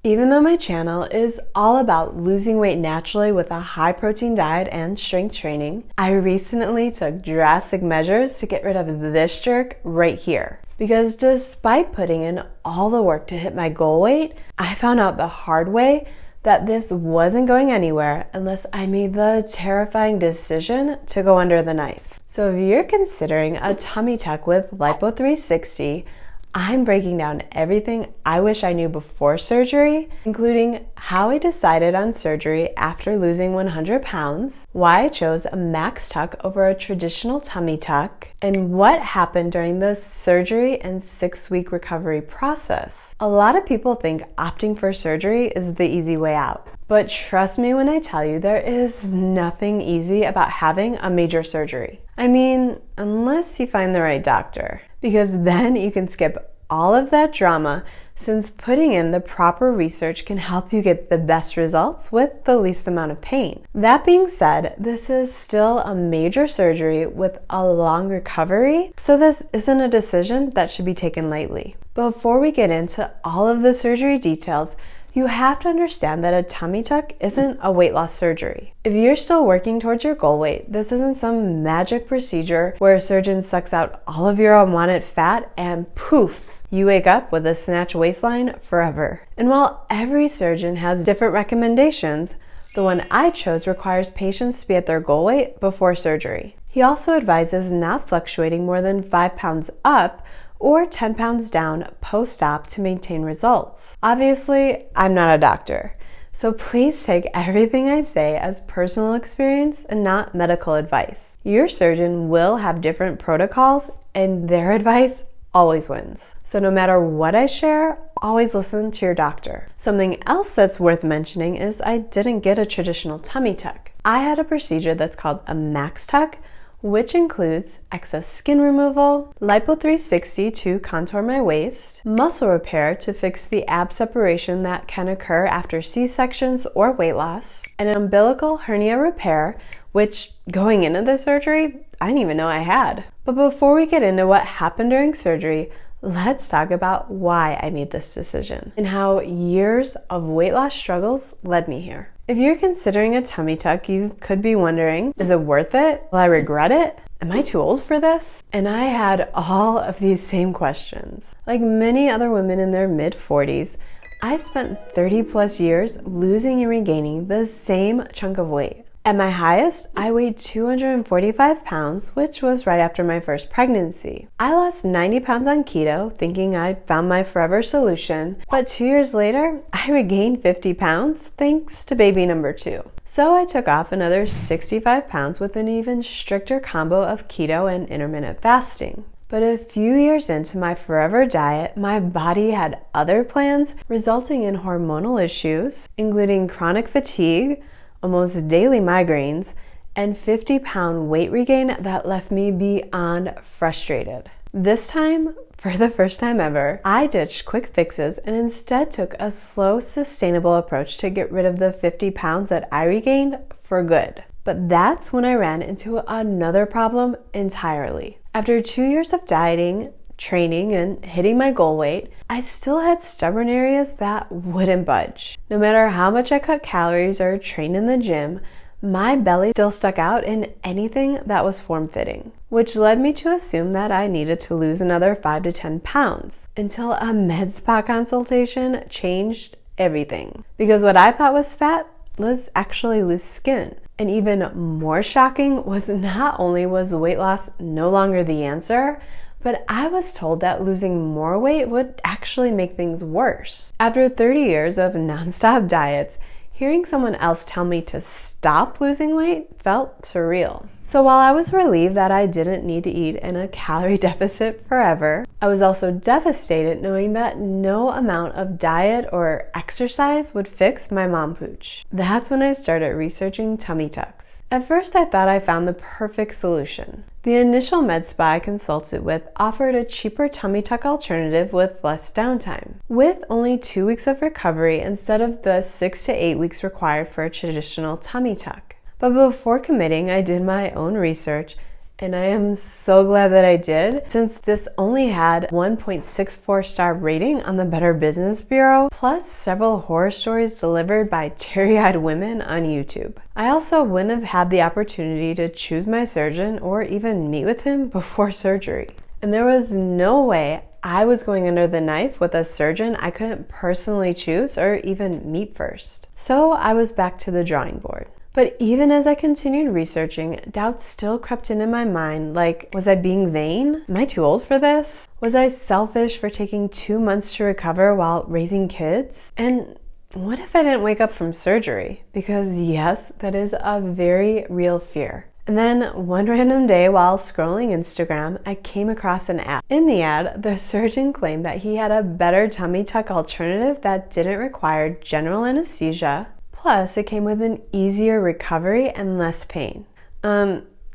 Even though my channel is all about losing weight naturally with a high protein diet and strength training, I recently took drastic measures to get rid of this jerk right here. Because despite putting in all the work to hit my goal weight, I found out the hard way that this wasn't going anywhere unless I made the terrifying decision to go under the knife. So if you're considering a tummy tuck with Lipo 360, I'm breaking down everything I wish I knew before surgery, including how I decided on surgery after losing 100 pounds, why I chose a max tuck over a traditional tummy tuck, and what happened during the surgery and 6-week recovery process. A lot of people think opting for surgery is the easy way out. But trust me when I tell you there is nothing easy about having a major surgery. I mean, unless you find the right doctor. Because then you can skip all of that drama, since putting in the proper research can help you get the best results with the least amount of pain. That being said, this is still a major surgery with a long recovery, so this isn't a decision that should be taken lightly. Before we get into all of the surgery details, you have to understand that a tummy tuck isn't a weight loss surgery. If you're still working towards your goal weight, this isn't some magic procedure where a surgeon sucks out all of your unwanted fat and poof, you wake up with a snatched waistline forever. And while every surgeon has different recommendations, the one I chose requires patients to be at their goal weight before surgery. He also advises not fluctuating more than 5 pounds up or 10 pounds down post-op to maintain results. Obviously, I'm not a doctor, so please take everything I say as personal experience and not medical advice. Your surgeon will have different protocols and their advice always wins. So no matter what I share, always listen to your doctor. Something else that's worth mentioning is I didn't get a traditional tummy tuck. I had a procedure that's called a max tuck, which includes excess skin removal, Lipo 360 to contour my waist, muscle repair to fix the ab separation that can occur after C-sections or weight loss, and an umbilical hernia repair, which going into the surgery, I didn't even know I had. But before we get into what happened during surgery, let's talk about why I made this decision and how years of weight loss struggles led me here. If you're considering a tummy tuck, you could be wondering, is it worth it? Will I regret it? Am I too old for this? And I had all of these same questions. Like many other women in their mid-40s, I spent 30 plus years losing and regaining the same chunk of weight. At my highest, I weighed 245 pounds, which was right after my first pregnancy. I lost 90 pounds on keto, thinking I'd found my forever solution, but 2 years later, I regained 50 pounds thanks to baby number 2. So I took off another 65 pounds with an even stricter combo of keto and intermittent fasting. But a few years into my forever diet, my body had other plans, resulting in hormonal issues, including chronic fatigue, almost daily migraines, and 50-pound weight regain that left me beyond frustrated. This time, for the first time ever, I ditched quick fixes and instead took a slow, sustainable approach to get rid of the 50 pounds that I regained for good. But that's when I ran into another problem entirely. After 2 years of dieting, training, and hitting my goal weight, I still had stubborn areas that wouldn't budge. No matter how much I cut calories or trained in the gym, my belly still stuck out in anything that was form-fitting, which led me to assume that I needed to lose another 5 to 10 pounds until a med spa consultation changed everything. Because what I thought was fat was actually loose skin. And even more shocking was not only was weight loss no longer the answer, but I was told that losing more weight would actually make things worse. After 30 years of nonstop diets, hearing someone else tell me to stop losing weight felt surreal. So while I was relieved that I didn't need to eat in a calorie deficit forever, I was also devastated knowing that no amount of diet or exercise would fix my mom pooch. That's when I started researching tummy tucks. At first, I thought I found the perfect solution. The initial med spa I consulted with offered a cheaper tummy tuck alternative with less downtime, with only 2 weeks of recovery instead of the 6 to 8 weeks required for a traditional tummy tuck. But before committing, I did my own research, And I am so glad that I did, since this only had 1.64 star rating on the Better Business Bureau, plus several horror stories delivered by teary-eyed women on YouTube. I also wouldn't have had the opportunity to choose my surgeon or even meet with him before surgery. And there was no way I was going under the knife with a surgeon I couldn't personally choose or even meet first. So I was back to the drawing board. But even as I continued researching, doubts still crept into my mind, like, was I being vain? Am I too old for this? Was I selfish for taking 2 months to recover while raising kids? And what if I didn't wake up from surgery? Because yes, that is a very real fear. And then one random day while scrolling Instagram, I came across an ad. In the ad, the surgeon claimed that he had a better tummy tuck alternative that didn't require general anesthesia. Plus, it came with an easier recovery and less pain.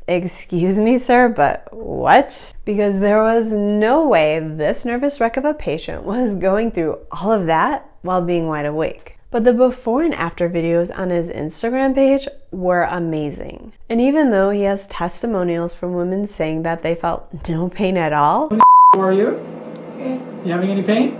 Excuse me, sir, but what? Because there was no way this nervous wreck of a patient was going through all of that while being wide awake. But the before and after videos on his Instagram page were amazing. And even though he has testimonials from women saying that they felt no pain at all, How are you? Okay. You having any pain?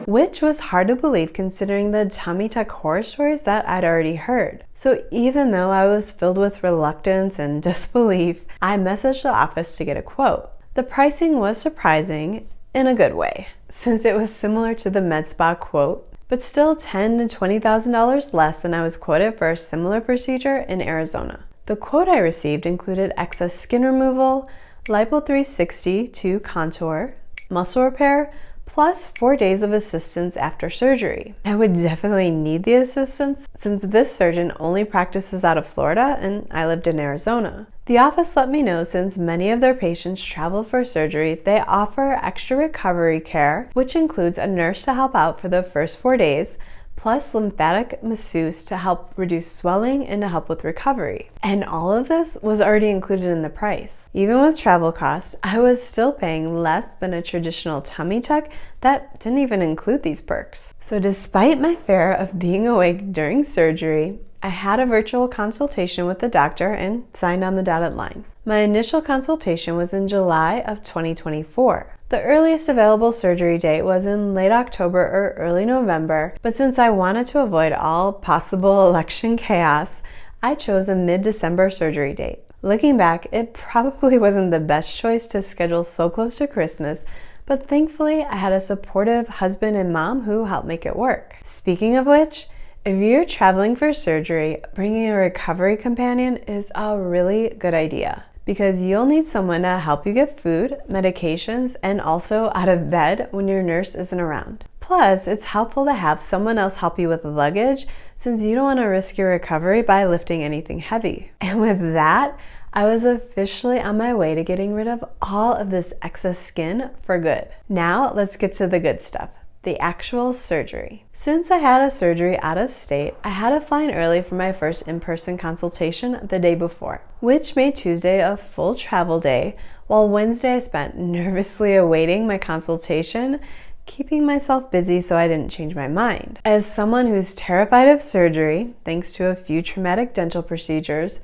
which was hard to believe considering the tummy tuck horror stories that I'd already heard. So even though I was filled with reluctance and disbelief, I messaged the office to get a quote. The pricing was surprising in a good way, since it was similar to the med spa quote, but still $10,000 to $20,000 less than I was quoted for a similar procedure in Arizona. The quote I received included excess skin removal, lipo 360 to contour, muscle repair, plus 4 days of assistance after surgery. I would definitely need the assistance since this surgeon only practices out of Florida and I lived in Arizona. The office let me know since many of their patients travel for surgery, they offer extra recovery care, which includes a nurse to help out for the first 4 days, plus lymphatic masseuse to help reduce swelling and to help with recovery. And all of this was already included in the price. Even with travel costs, I was still paying less than a traditional tummy tuck that didn't even include these perks. So despite my fear of being awake during surgery, I had a virtual consultation with the doctor and signed on the dotted line. My initial consultation was in July of 2024. The earliest available surgery date was in late October or early November, but since I wanted to avoid all possible election chaos, I chose a mid-December surgery date. Looking back, it probably wasn't the best choice to schedule so close to Christmas, but thankfully I had a supportive husband and mom who helped make it work. Speaking of which, if you're traveling for surgery, bringing a recovery companion is a really good idea, because you'll need someone to help you get food, medications, and also out of bed when your nurse isn't around. Plus, it's helpful to have someone else help you with luggage since you don't want to risk your recovery by lifting anything heavy. And with that, I was officially on my way to getting rid of all of this excess skin for good. Now, let's get to the good stuff, the actual surgery. Since I had a surgery out of state, I had to fly in early for my first in-person consultation the day before, which made Tuesday a full travel day, while Wednesday I spent nervously awaiting my consultation, keeping myself busy so I didn't change my mind. As someone who's terrified of surgery, thanks to a few traumatic dental procedures,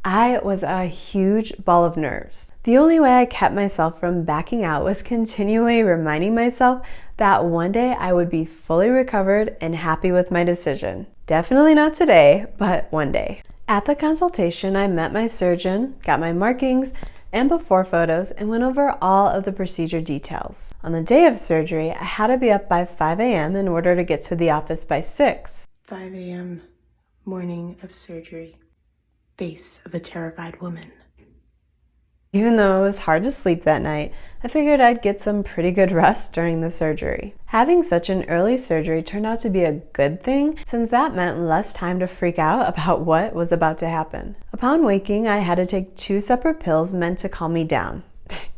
I was a huge ball of nerves. The only way I kept myself from backing out was continually reminding myself that one day I would be fully recovered and happy with my decision. Definitely not today, but one day. At the consultation, I met my surgeon, got my markings and before photos, and went over all of the procedure details. On the day of surgery, I had to be up by 5 a.m. in order to get to the office by 6. 5 a.m. morning of surgery. Face of a terrified woman. Even though it was hard to sleep that night, I figured I'd get some pretty good rest during the surgery. Having such an early surgery turned out to be a good thing, since that meant less time to freak out about what was about to happen. Upon waking, I had to take 2 separate pills meant to calm me down.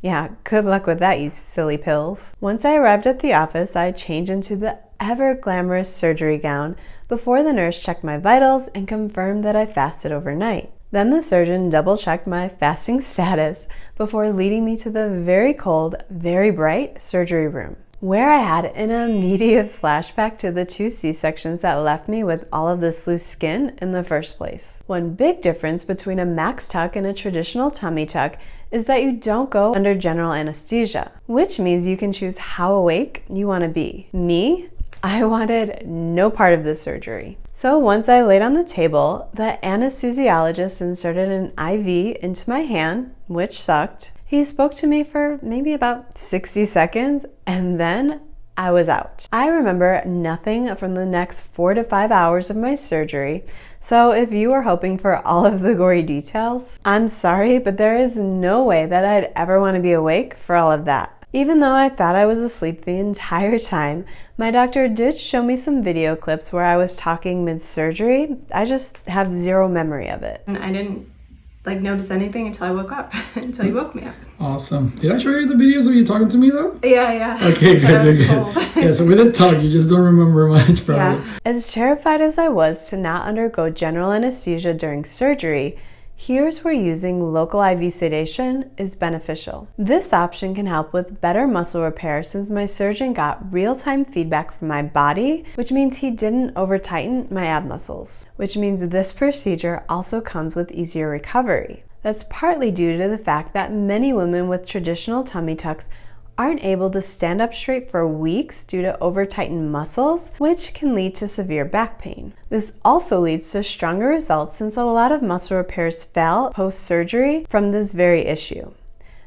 Yeah, good luck with that, you silly pills. Once I arrived at the office, I changed into the ever glamorous surgery gown before the nurse checked my vitals and confirmed that I fasted overnight. Then the surgeon double-checked my fasting status before leading me to the very cold, very bright surgery room. where I had an immediate flashback to the 2 C-sections that left me with all of this loose skin in the first place. One big difference between a max tuck and a traditional tummy tuck is that you don't go under general anesthesia, which means you can choose how awake you want to be. Me? I wanted no part of this surgery. So once I laid on the table, the anesthesiologist inserted an IV into my hand, which sucked. He spoke to me for maybe about 60 seconds, and then I was out. I remember nothing from the next 4 to 5 hours of my surgery, so if you were hoping for all of the gory details, I'm sorry, but there is no way that I'd ever want to be awake for all of that. Even though I thought I was asleep the entire time, my doctor did show me some video clips where I was talking mid-surgery. I just have zero memory of it. And I didn't notice anything until I woke up, until you woke me up. Awesome. Did I show you the videos of you talking to me though? Yeah. Okay, good. Yeah, so we did talk, you just don't remember much probably. Yeah. As terrified as I was to not undergo general anesthesia during surgery, here's where using local IV sedation is beneficial. This option can help with better muscle repair since my surgeon got real-time feedback from my body, which means he didn't over-tighten my ab muscles, which means this procedure also comes with easier recovery. That's partly due to the fact that many women with traditional tummy tucks aren't able to stand up straight for weeks due to over-tightened muscles, which can lead to severe back pain. This also leads to stronger results since a lot of muscle repairs fail post-surgery from this very issue.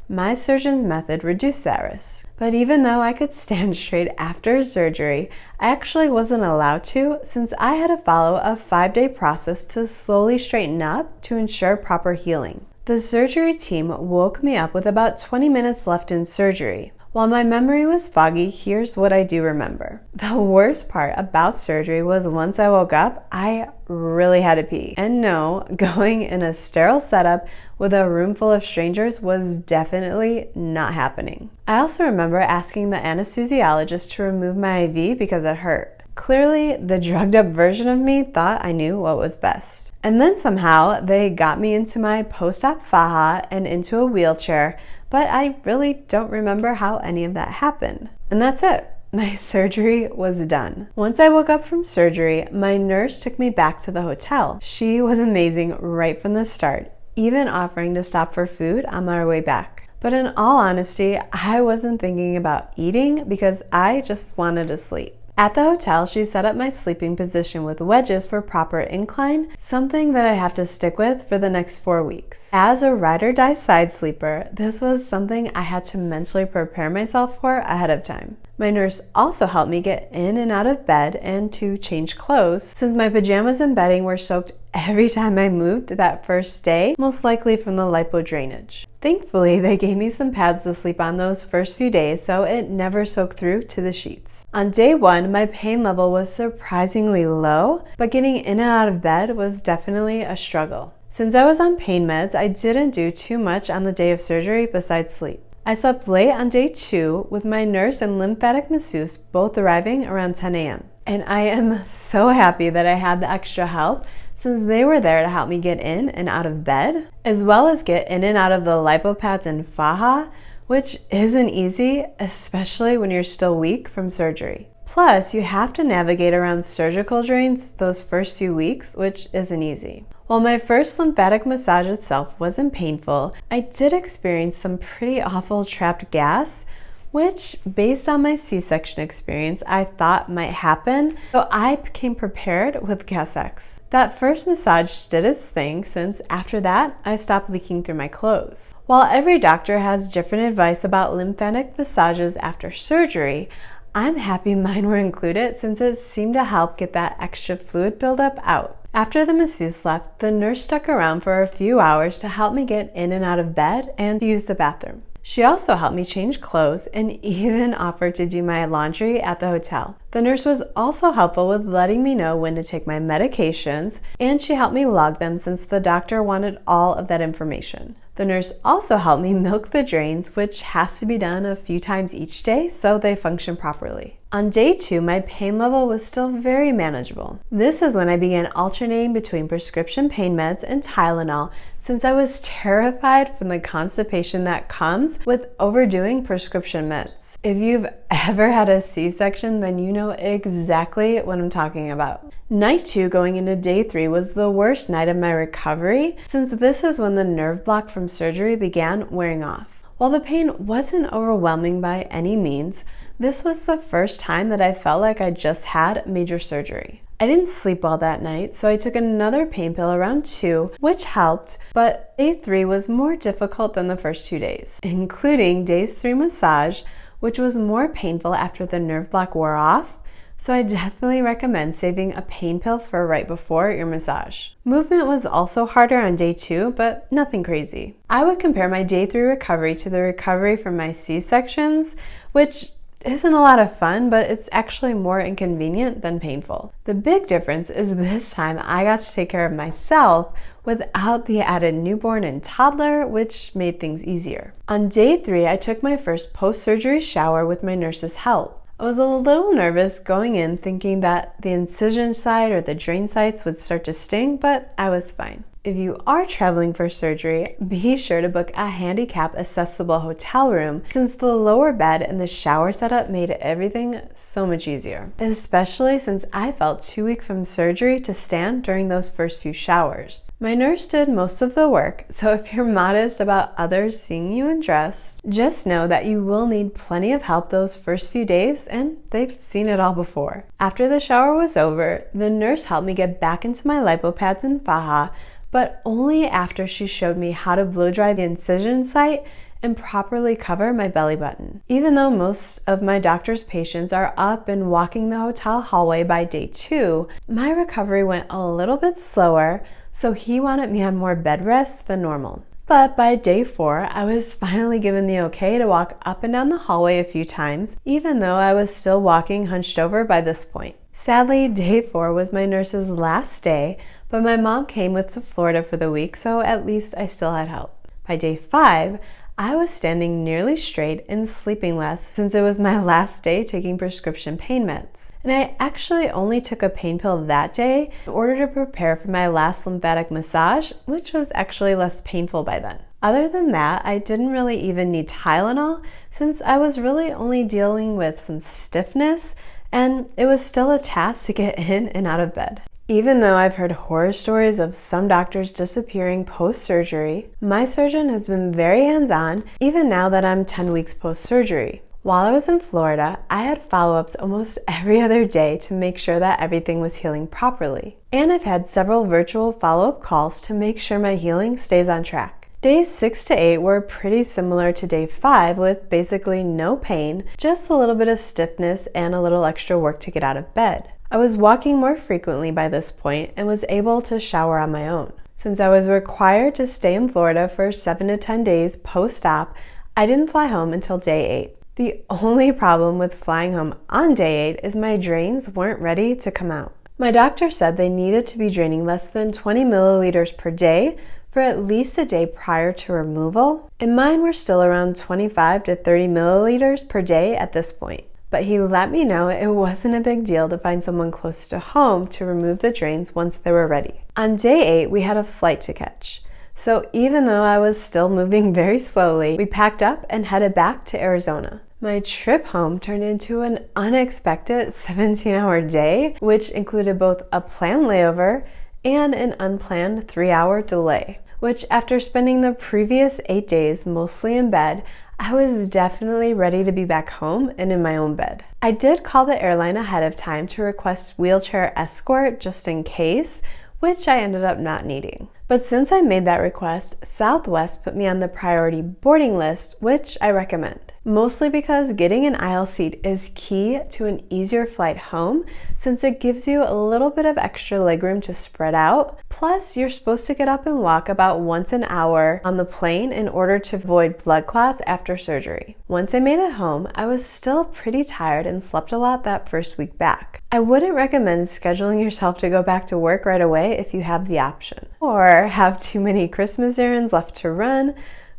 My surgeon's method reduced that risk. But even though I could stand straight after surgery, I actually wasn't allowed to since I had to follow a 5-day process to slowly straighten up to ensure proper healing. The surgery team woke me up with about 20 minutes left in surgery. While my memory was foggy, here's what I do remember. The worst part about surgery was once I woke up, I really had to pee. And no, going in a sterile setup with a room full of strangers was definitely not happening. I also remember asking the anesthesiologist to remove my IV because it hurt. Clearly, the drugged up version of me thought I knew what was best. And then somehow they got me into my post-op faja and into a wheelchair, but I really don't remember how any of that happened. And that's it. My surgery was done. Once I woke up from surgery, my nurse took me back to the hotel. She was amazing right from the start, even offering to stop for food on my way back. But in all honesty, I wasn't thinking about eating because I just wanted to sleep. At the hotel, she set up my sleeping position with wedges for proper incline, something that I have to stick with for the next 4 weeks. As a ride or die side sleeper, this was something I had to mentally prepare myself for ahead of time. My nurse also helped me get in and out of bed and to change clothes, since my pajamas and bedding were soaked every time I moved that first day, most likely from the lipo drainage. Thankfully, they gave me some pads to sleep on those first few days, so it never soaked through to the sheets. On day 1, my pain level was surprisingly low, but getting in and out of bed was definitely a struggle. Since I was on pain meds, I didn't do too much on the day of surgery besides sleep. I slept late on day 2 with my nurse and lymphatic masseuse both arriving around 10 a.m. And I am so happy that I had the extra help since they were there to help me get in and out of bed, as well as get in and out of the lipo pads and faja, which isn't easy, especially when you're still weak from surgery. Plus, you have to navigate around surgical drains those first few weeks, which isn't easy. While my first lymphatic massage itself wasn't painful, I did experience some pretty awful trapped gas, which, based on my C-section experience, I thought might happen, so I became prepared with Gas X. That first massage did its thing, since after that, I stopped leaking through my clothes. While every doctor has different advice about lymphatic massages after surgery, I'm happy mine were included since it seemed to help get that extra fluid buildup out. After the masseuse left, the nurse stuck around for a few hours to help me get in and out of bed and to use the bathroom. She also helped me change clothes and even offered to do my laundry at the hotel. The nurse was also helpful with letting me know when to take my medications, and she helped me log them since the doctor wanted all of that information. The nurse also helped me milk the drains, which has to be done a few times each day so they function properly. On day 2, my pain level was still very manageable. This is when I began alternating between prescription pain meds and Tylenol, since I was terrified from the constipation that comes with overdoing prescription meds. If you've ever had a C-section, then you know exactly what I'm talking about. Night 2 going into day 3 was the worst night of my recovery, since this is when the nerve block from surgery began wearing off. While the pain wasn't overwhelming by any means, this was the first time that I felt like I just had major surgery. I didn't sleep well that night, so I took another pain pill around 2, which helped, but day 3 was more difficult than the first 2 days, including day 3 massage, which was more painful after the nerve block wore off, so I definitely recommend saving a pain pill for right before your massage. Movement was also harder on day 2, but nothing crazy. I would compare my day 3 recovery to the recovery from my C-sections, which isn't a lot of fun, but it's actually more inconvenient than painful. The big difference is this time I got to take care of myself without the added newborn and toddler, which made things easier. On day 3, I took my first post-surgery shower with my nurse's help. I was a little nervous going in, thinking that the incision site or the drain sites would start to sting, but I was fine. If you are traveling for surgery, be sure to book a handicap accessible hotel room, since the lower bed and the shower setup made everything so much easier, especially since I felt too weak from surgery to stand during those first few showers. My nurse did most of the work, so if you're modest about others seeing you undressed, just know that you will need plenty of help those first few days, and they've seen it all before. After the shower was over, the nurse helped me get back into my lipo pads and faja, but only after she showed me how to blow dry the incision site and properly cover my belly button. Even though most of my doctor's patients are up and walking the hotel hallway by day 2, my recovery went a little bit slower, so he wanted me on more bed rest than normal. But by day 4, I was finally given the okay to walk up and down the hallway a few times, even though I was still walking hunched over by this point. Sadly, day 4 was my nurse's last day, but my mom came with to Florida for the week, so at least I still had help. By day 5, I was standing nearly straight and sleeping less, since it was my last day taking prescription pain meds. And I actually only took a pain pill that day in order to prepare for my last lymphatic massage, which was actually less painful by then. Other than that, I didn't really even need Tylenol, since I was really only dealing with some stiffness, and it was still a task to get in and out of bed. Even though I've heard horror stories of some doctors disappearing post-surgery, my surgeon has been very hands-on, even now that I'm 10 weeks post-surgery. While I was in Florida, I had follow-ups almost every other day to make sure that everything was healing properly. And I've had several virtual follow-up calls to make sure my healing stays on track. Days 6 to 8 were pretty similar to day 5, with basically no pain, just a little bit of stiffness and a little extra work to get out of bed. I was walking more frequently by this point and was able to shower on my own. Since I was required to stay in Florida for 7 to 10 days post-op, I didn't fly home until day 8. The only problem with flying home on day 8 is my drains weren't ready to come out. My doctor said they needed to be draining less than 20 milliliters per day for at least a day prior to removal, and mine were still around 25 to 30 milliliters per day at this point. But he let me know it wasn't a big deal to find someone close to home to remove the drains once they were ready. On day 8, we had a flight to catch. So even though I was still moving very slowly, we packed up and headed back to Arizona. My trip home turned into an unexpected 17-hour day, which included both a planned layover and an unplanned 3-hour delay, which after spending the previous 8 days mostly in bed, I was definitely ready to be back home and in my own bed. I did call the airline ahead of time to request wheelchair escort just in case, which I ended up not needing. But since I made that request, Southwest put me on the priority boarding list, which I recommend. Mostly because getting an aisle seat is key to an easier flight home, since it gives you a little bit of extra legroom to spread out. Plus, you're supposed to get up and walk about once an hour on the plane in order to avoid blood clots after surgery. Once I made it home, I was still pretty tired and slept a lot that first week back. I wouldn't recommend scheduling yourself to go back to work right away if you have the option, or have too many Christmas errands left to run,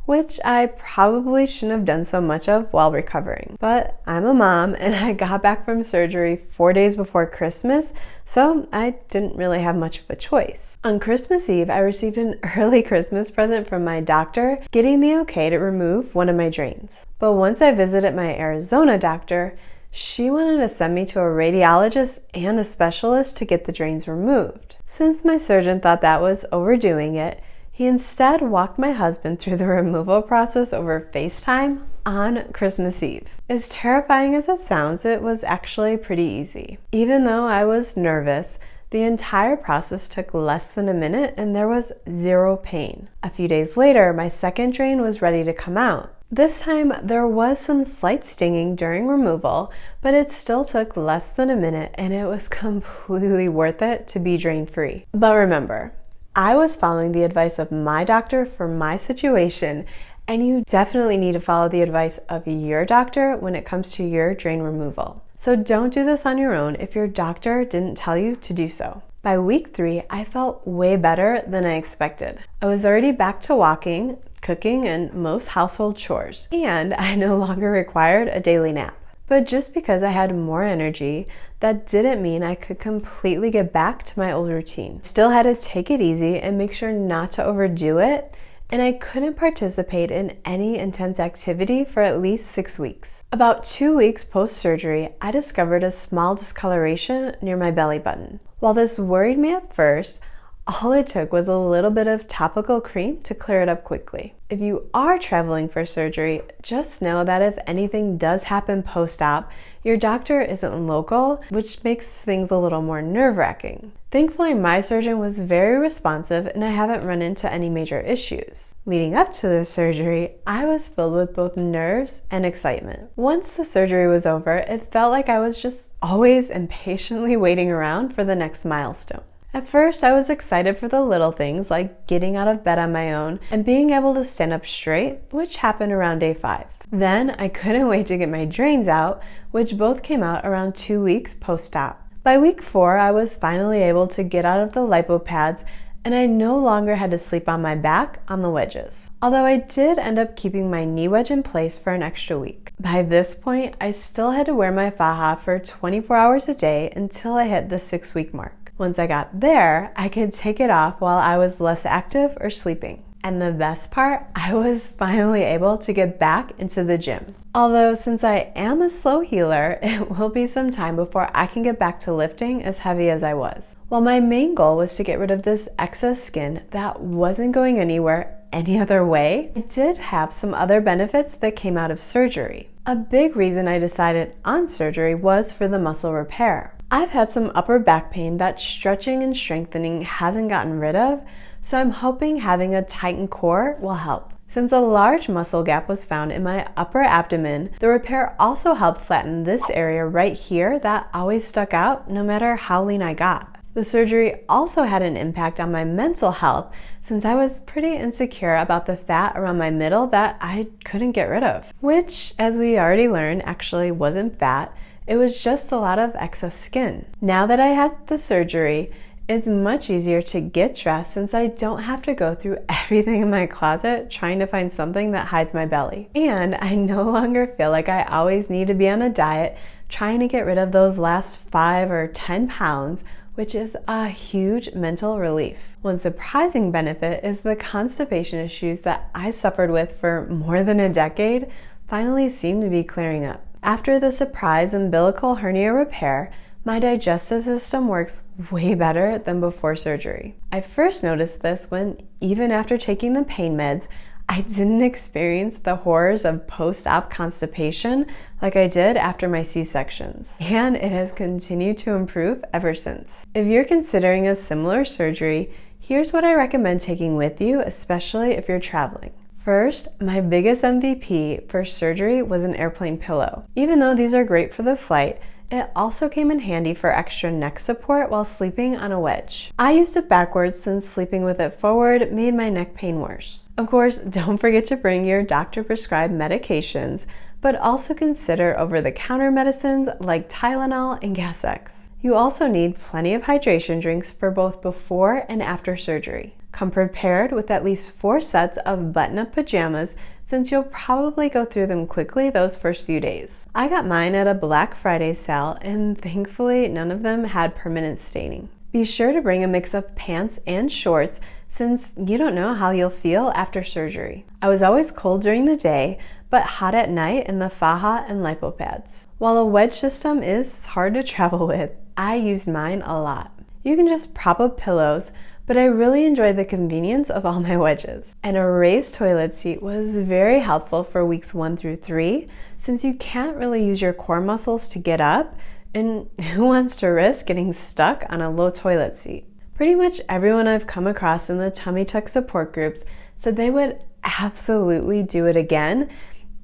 which I probably shouldn't have done so much of while recovering. But I'm a mom and I got back from surgery 4 days before Christmas, so I didn't really have much of a choice. On Christmas Eve, I received an early Christmas present from my doctor, getting the okay to remove one of my drains. But once I visited my Arizona doctor, she wanted to send me to a radiologist and a specialist to get the drains removed. Since my surgeon thought that was overdoing it, he instead walked my husband through the removal process over FaceTime on Christmas Eve. As terrifying as it sounds, it was actually pretty easy. Even though I was nervous, the entire process took less than a minute and there was zero pain. A few days later, my second drain was ready to come out. This time, there was some slight stinging during removal, but it still took less than a minute and it was completely worth it to be drain-free. But remember, I was following the advice of my doctor for my situation, and you definitely need to follow the advice of your doctor when it comes to your drain removal. So don't do this on your own if your doctor didn't tell you to do so. By week 3, I felt way better than I expected. I was already back to walking, cooking, and most household chores, and I no longer required a daily nap. But just because I had more energy, that didn't mean I could completely get back to my old routine. Still had to take it easy and make sure not to overdo it, and I couldn't participate in any intense activity for at least 6 weeks. About 2 weeks post-surgery, I discovered a small discoloration near my belly button. While this worried me at first, all it took was a little bit of topical cream to clear it up quickly. If you are traveling for surgery, just know that if anything does happen post-op, your doctor isn't local, which makes things a little more nerve-wracking. Thankfully, my surgeon was very responsive and I haven't run into any major issues. Leading up to the surgery, I was filled with both nerves and excitement. Once the surgery was over, it felt like I was just always impatiently waiting around for the next milestone. At first, I was excited for the little things like getting out of bed on my own and being able to stand up straight, which happened around day 5. Then I couldn't wait to get my drains out, which both came out around 2 weeks post-op. By week 4, I was finally able to get out of the lipo pads and I no longer had to sleep on my back on the wedges. Although I did end up keeping my knee wedge in place for an extra week. By this point, I still had to wear my faja for 24 hours a day until I hit the 6-week mark. Once I got there, I could take it off while I was less active or sleeping. And the best part, I was finally able to get back into the gym. Although since I am a slow healer, it will be some time before I can get back to lifting as heavy as I was. While my main goal was to get rid of this excess skin that wasn't going anywhere any other way, I did have some other benefits that came out of surgery. A big reason I decided on surgery was for the muscle repair. I've had some upper back pain that stretching and strengthening hasn't gotten rid of, so I'm hoping having a tightened core will help. Since a large muscle gap was found in my upper abdomen, the repair also helped flatten this area right here that always stuck out no matter how lean I got. The surgery also had an impact on my mental health since I was pretty insecure about the fat around my middle that I couldn't get rid of, which, as we already learned, actually wasn't fat. It was just a lot of excess skin. Now that I had the surgery, it's much easier to get dressed since I don't have to go through everything in my closet trying to find something that hides my belly. And I no longer feel like I always need to be on a diet trying to get rid of those last 5 or 10 pounds, which is a huge mental relief. One surprising benefit is the constipation issues that I suffered with for more than a decade finally seem to be clearing up. After the surprise umbilical hernia repair, my digestive system works way better than before surgery. I first noticed this when, even after taking the pain meds, I didn't experience the horrors of post-op constipation like I did after my C-sections. And it has continued to improve ever since. If you're considering a similar surgery, here's what I recommend taking with you, especially if you're traveling. First, my biggest MVP for surgery was an airplane pillow. Even though these are great for the flight, it also came in handy for extra neck support while sleeping on a wedge. I used it backwards since sleeping with it forward made my neck pain worse. Of course, don't forget to bring your doctor-prescribed medications, but also consider over-the-counter medicines like Tylenol and Gas-X. You also need plenty of hydration drinks for both before and after surgery. Come prepared with at least 4 sets of button-up pajamas since you'll probably go through them quickly those first few days. I got mine at a Black Friday sale and thankfully none of them had permanent staining. Be sure to bring a mix of pants and shorts since you don't know how you'll feel after surgery. I was always cold during the day, but hot at night in the faja and lipo pads. While a wedge system is hard to travel with, I used mine a lot. You can just prop up pillows, but I really enjoyed the convenience of all my wedges. And a raised toilet seat was very helpful for weeks 1 through 3, since you can't really use your core muscles to get up, and who wants to risk getting stuck on a low toilet seat? Pretty much everyone I've come across in the tummy tuck support groups said they would absolutely do it again,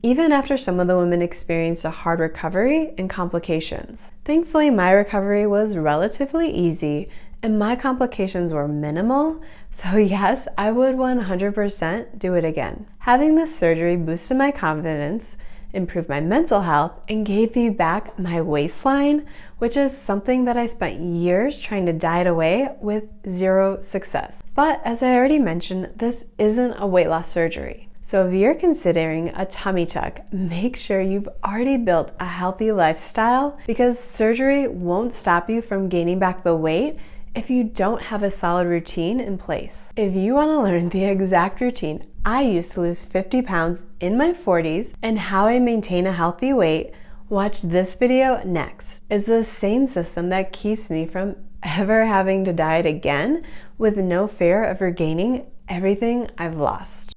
even after some of the women experienced a hard recovery and complications. Thankfully, my recovery was relatively easy and my complications were minimal, so yes, I would 100% do it again. Having this surgery boosted my confidence, improved my mental health, and gave me back my waistline, which is something that I spent years trying to diet away with 0 success. But as I already mentioned, this isn't a weight loss surgery. So if you're considering a tummy tuck, make sure you've already built a healthy lifestyle because surgery won't stop you from gaining back the weight if you don't have a solid routine in place. If you want to learn the exact routine I used to lose 50 pounds in my 40s and how I maintain a healthy weight, watch this video next. It's the same system that keeps me from ever having to diet again with no fear of regaining everything I've lost.